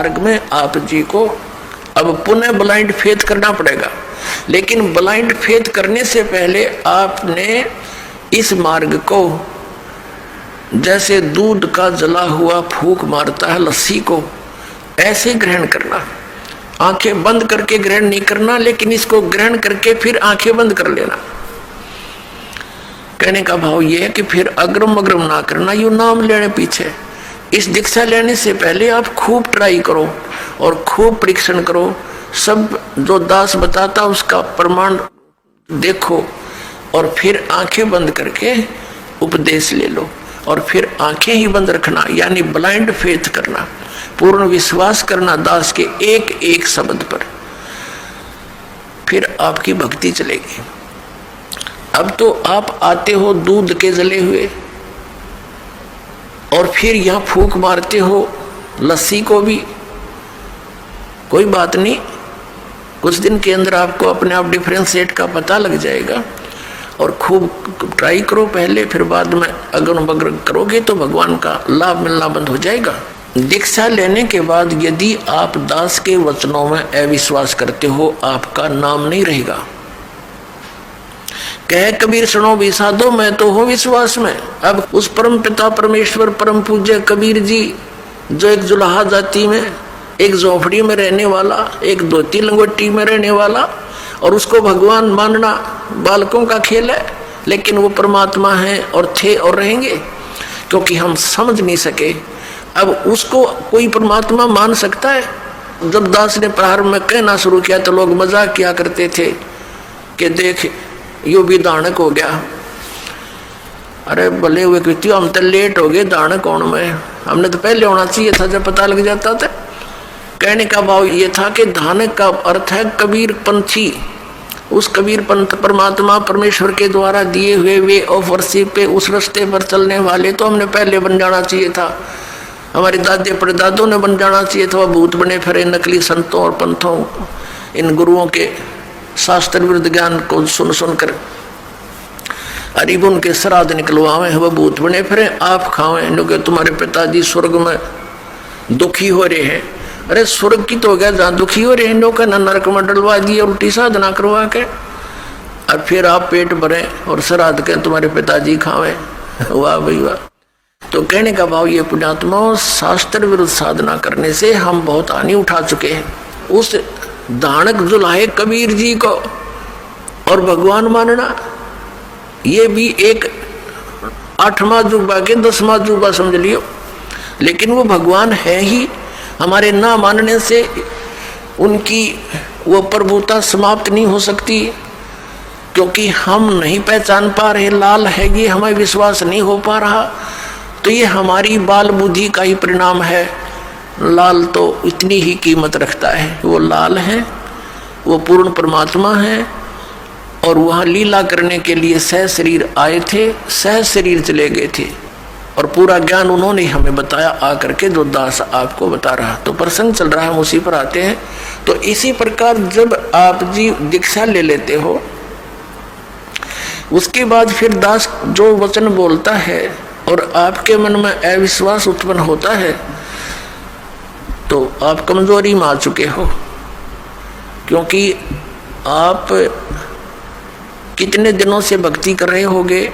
मार्ग में आप जी को अब पुनः ब्लाइंड फेथ करना पड़ेगा। लेकिन ब्लाइंड फेथ करने से पहले आपने इस मार्ग को जैसे दूध का जला हुआ फूंक मारता है लस्सी को, ऐसे ग्रहण करना। आंखें बंद करके ग्रहण नहीं करना, लेकिन इसको ग्रहण करके फिर आंखें बंद कर लेना। कहने का भाव यह है कि फिर अग्रम अग्रम ना करना, यू नाम लेने पीछे। इस दीक्षा लेने से पहले आप खूब ट्राई करो और खूब परीक्षण करो, सब जो दास बताता उसका प्रमाण देखो, और फिर आंखें बंद करके उपदेश ले लो, और फिर आंखें ही बंद रखना, यानी ब्लाइंड फेथ करना, पूर्ण विश्वास करना दास के एक एक शब्द पर। फिर आपकी भक्ति चलेगी। अब तो आप आते हो दूध के जले हुए, और फिर यहां फूंक मारते हो लस्सी को भी। कोई बात नहीं, कुछ दिन के अंदर आपको अपने आप डिफरेंशिएट का पता लग जाएगा। और खूब ट्राई करो पहले, फिर बाद में अगर बगर करोगे तो भगवान का लाभ मिलना बंद हो जाएगा। दीक्षा लेने के बाद यदि आप दास के वचनों में अविश्वास करते हो, आपका नाम नहीं रहेगा। कहे कबीर सुनो भी साधो, मैं तो हूं विश्वास में। अब उस परम पिता परमेश्वर परम पूज्य कबीर जी, जो एक जुलाहा जाति में, एक झोपड़ी में रहने वाला, एक धोती लंगोटी में रहने वाला, और उसको भगवान मानना बालकों का खेल है। लेकिन वो परमात्मा है और थे और रहेंगे, क्योंकि हम समझ नहीं सके। अब उसको कोई परमात्मा मान सकता है? जब दास ने प्रारंभ में कहना शुरू किया तो लोग मजाक किया करते थे कि देख यो भी दानक हो गया। अरे भले हुए कृत्य, हम तो लेट हो गए दानक होने में, हमने तो पहले होना चाहिए था जब पता लग जाता था। कहने का भाव ये था कि धानक का अर्थ है कबीर पंथी। उस कबीर पंथ परमात्मा परमेश्वर के द्वारा दिए हुए वे ऑफ वर्शिप पे, उस रास्ते पर चलने वाले तो हमने पहले बन जाना चाहिए था। हमारे दादे परदादों ने बन जाना चाहिए था। वह भूत बने फिरे नकली संतों और पंथों, इन गुरुओं के शास्त्र विरुद्ध ज्ञान को सुन सुनकर अरीब उनके श्राद्ध निकलवावे, वह भूत बने फिरे आप खावें, क्योंकि तुम्हारे पिताजी स्वर्ग में दुखी हो रहे हैं। अरे स्वर्ग की तो हो गया जहाँ दुखी हो रहे हैं लोग, नरक में डलवा दिए उल्टी साधना करवा के, और फिर आप पेट भरे और श्राद्ध के तुम्हारे पिताजी खावें। वाह भाई वाह। तो कहने का भाव ये पुण्यात्माओं, शास्त्र विरुद्ध साधना करने से हम बहुत हानि उठा चुके हैं। उस दानक जुलाहे कबीर जी को और भगवान मानना, ये भी एक 8वां जुबा के 10वां जुबा समझ लियो। लेकिन वो भगवान है ही, हमारे ना मानने से उनकी वो प्रभुता समाप्त नहीं हो सकती, क्योंकि हम नहीं पहचान पा रहे लाल है ये, हमें विश्वास नहीं हो पा रहा। तो ये हमारी बाल बुद्धि का ही परिणाम है। लाल तो इतनी ही कीमत रखता है, वो लाल है, वो पूर्ण परमात्मा है, और वहाँ लीला करने के लिए सह शरीर आए थे, सह शरीर चले गए थे, और पूरा ज्ञान उन्होंने हमें बताया आकर के, जो दास आपको बता रहा। तो प्रसंग चल रहा है, हम उसी पर आते हैं। तो इसी प्रकार जब आप जी दीक्षा ले लेते हो, उसके बाद फिर दास जो वचन बोलता है और आपके मन में अविश्वास उत्पन्न होता है, तो आप कमजोरी में आ चुके हो। क्योंकि आप कितने दिनों से भक्ति कर रहे होगे,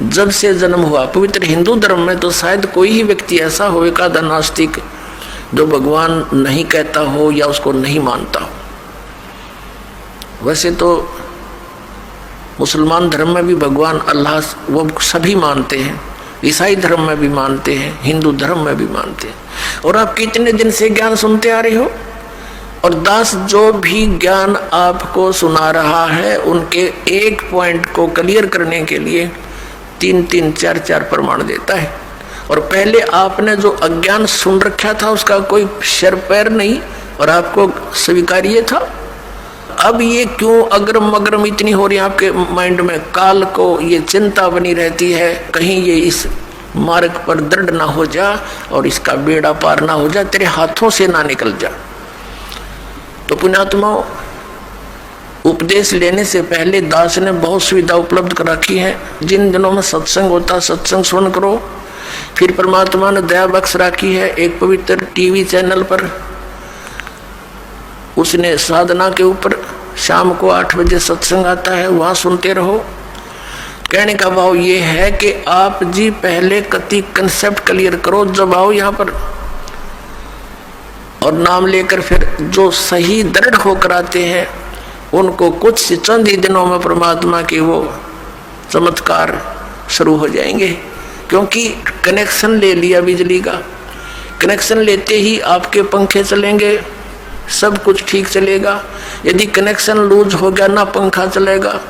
जब से जन्म हुआ। पवित्र हिंदू धर्म में तो शायद कोई ही व्यक्ति ऐसा हो, एक आधा नास्तिक, जो भगवान नहीं कहता हो या उसको नहीं मानता हो। वैसे तो मुसलमान धर्म में भी भगवान अल्लाह वो सभी मानते हैं, ईसाई धर्म में भी मानते हैं, हिंदू धर्म में भी मानते हैं। और आप कितने दिन से ज्ञान सुनते आ रहे हो, और दास जो भी ज्ञान आपको सुना रहा है, उनके एक पॉइंट को क्लियर करने के लिए 3-3, 4-4 प्रमाण देता है। और पहले आपने जो अज्ञान सुन रखा था उसका कोई सिर पैर नहीं, और आपको स्वीकार्य था। अब ये क्यों अग्रम अग्रम इतनी हो रही है आपके माइंड में, काल को ये चिंता बनी रहती है, कहीं ये इस मार्ग पर दृढ़ ना हो जा और इसका बेड़ा पार ना हो जा, तेरे हाथों से ना निकल जा। तो पुण्यात्माओं, उपदेश लेने से पहले दास ने बहुत सुविधा उपलब्ध कर रखी है। जिन दिनों में सत्संग होता, सत्संग सुन करो। फिर परमात्मा ने दया बख्श रखी है एक पवित्र टीवी चैनल पर उसने साधना के ऊपर शाम को 8 बजे सत्संग आता है, वहां सुनते रहो। कहने का भाव ये है कि आप जी पहले कति कंसेप्ट क्लियर करो, जब आओ यहाँ पर और नाम लेकर फिर जो सही दृढ़ होकर आते हैं उनको कुछ चंद ही दिनों में परमात्मा के वो चमत्कार शुरू हो जाएंगे। क्योंकि कनेक्शन ले लिया बिजली का, कनेक्शन लेते ही आपके पंखे चलेंगे, सब कुछ ठीक चलेगा। यदि कनेक्शन लूज हो गया, ना पंखा चलेगा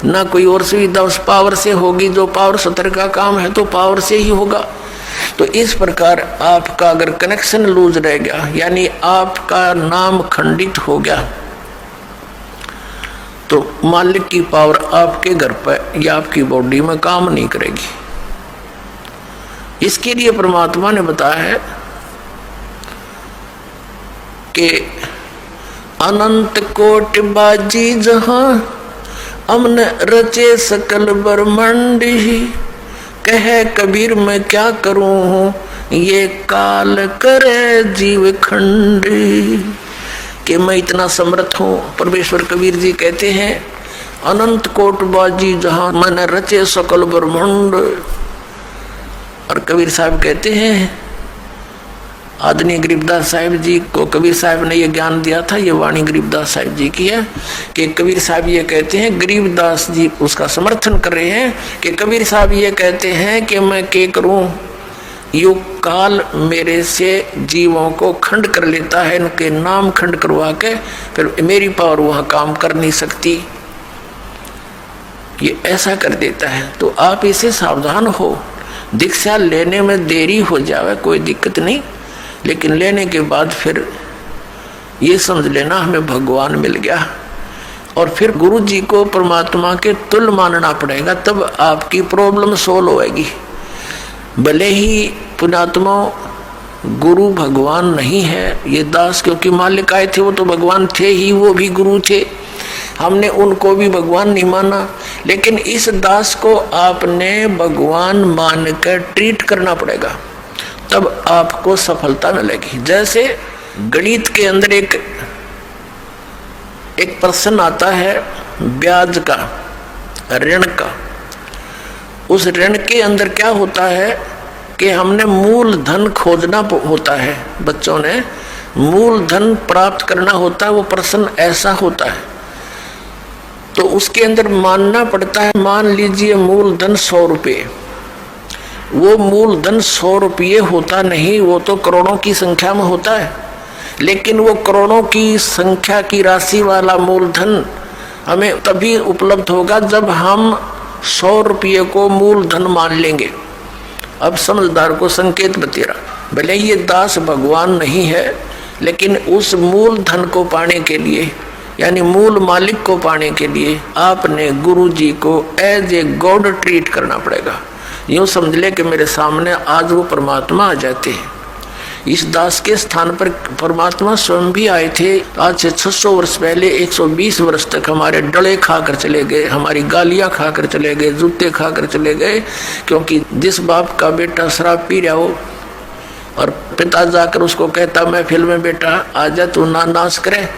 ना कोई और सुविधा उस पावर से होगी, जो पावर सत्र का काम है तो पावर से ही होगा। तो इस प्रकार आपका अगर कनेक्शन लूज रह गया, यानी आपका नाम खंडित हो गया, तो मालिक की पावर आपके घर पर या आपकी बॉडी में काम नहीं करेगी। इसके लिए परमात्मा ने बताया है कि अनंत कोटि बाजी जहां अमन रचे सकल ब्रह्मांड ही, कहे कबीर मैं क्या करूं ये काल करे जीव खंड। कि मैं इतना समर्थ हूँ। परमेश्वर कबीर जी कहते हैं अनंत कोट बाजी जहां मैंने रचे सकल ब्रह्मांड। और कबीर साहब कहते हैं, आदरणीय गरीबदास साहिब जी को कबीर साहब ने ये ज्ञान दिया था, ये वाणी गरीबदास साहिब जी की है कि कबीर साहब ये कहते हैं, गरीबदास जी उसका समर्थन कर रहे हैं कि कबीर साहब ये कहते हैं कि मैं क्या करूं, युग काल मेरे से जीवों को खंड कर लेता है, इनके नाम खंड करवा के फिर मेरी पावर वहां काम कर नहीं सकती, ये ऐसा कर देता है। तो आप इसे सावधान हो। दीक्षा लेने में देरी हो जावे कोई दिक्कत नहीं, लेकिन लेने के बाद फिर ये समझ लेना हमें भगवान मिल गया, और फिर गुरु जी को परमात्मा के तुल्य मानना पड़ेगा, तब आपकी प्रॉब्लम सोल्व होएगी। भले ही पुण्यात्मा गुरु भगवान नहीं है, ये दास क्योंकि मालिक आए थे वो तो भगवान थे ही, वो भी गुरु थे, हमने उनको भी भगवान नहीं माना, लेकिन इस दास को आपने भगवान मानकर ट्रीट करना पड़ेगा, तब आपको सफलता मिलेगी। जैसे गणित के अंदर एक प्रश्न आता है ब्याज का, ऋण का। उस ऋण के अंदर क्या होता है कि हमने मूल धन खोजना होता है, बच्चों ने मूल धन प्राप्त करना होता है, वो प्रश्न ऐसा होता है। तो उसके अंदर मानना पड़ता है, मान लीजिए मूल धन 100 रुपये, वो मूल धन 100 रुपये होता नहीं, वो तो करोड़ों की संख्या में होता है, लेकिन वो करोड़ों की संख्या की राशि वाला मूलधन हमें तभी उपलब्ध होगा जब हम 100 रुपये को मूलधन मान लेंगे। अब समझदार को संकेत बतेरा, भले ये दास भगवान नहीं है, लेकिन उस मूल धन को पाने के लिए, यानी मूल मालिक को पाने के लिए आपने गुरु जी को एज ए गॉड ट्रीट करना पड़ेगा। यूँ समझ ले कि मेरे सामने आज वो परमात्मा आ जाते हैं। इस दास के स्थान पर परमात्मा स्वयं भी आए थे। आज से 600 वर्ष पहले 120 वर्ष तक हमारे डले खाकर चले गए, हमारी गालियां खाकर चले गए, जूते खाकर चले गए, क्योंकि जिस बाप का बेटा शराब पी रहा हो और पिता जाकर उसको कहता मैं फिल्म में बेटा आ जा तू ना नाश करे,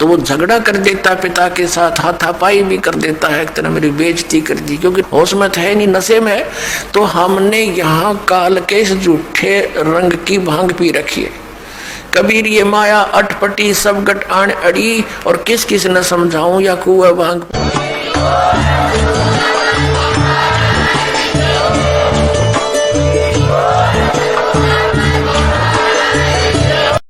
तो वो झगड़ा कर देता पिता के साथ, हाथापाई भी कर देता है, एक तरह मेरी बेइज्जती कर दी, क्योंकि होश में है नहीं, नशे में है। तो हमने यहाँ काल के इस झूठे रंग की भांग पी रखी है। कबीर ये माया अटपटी सब गट आन अड़ी, और किस किस न समझाऊं या कुआ भांग।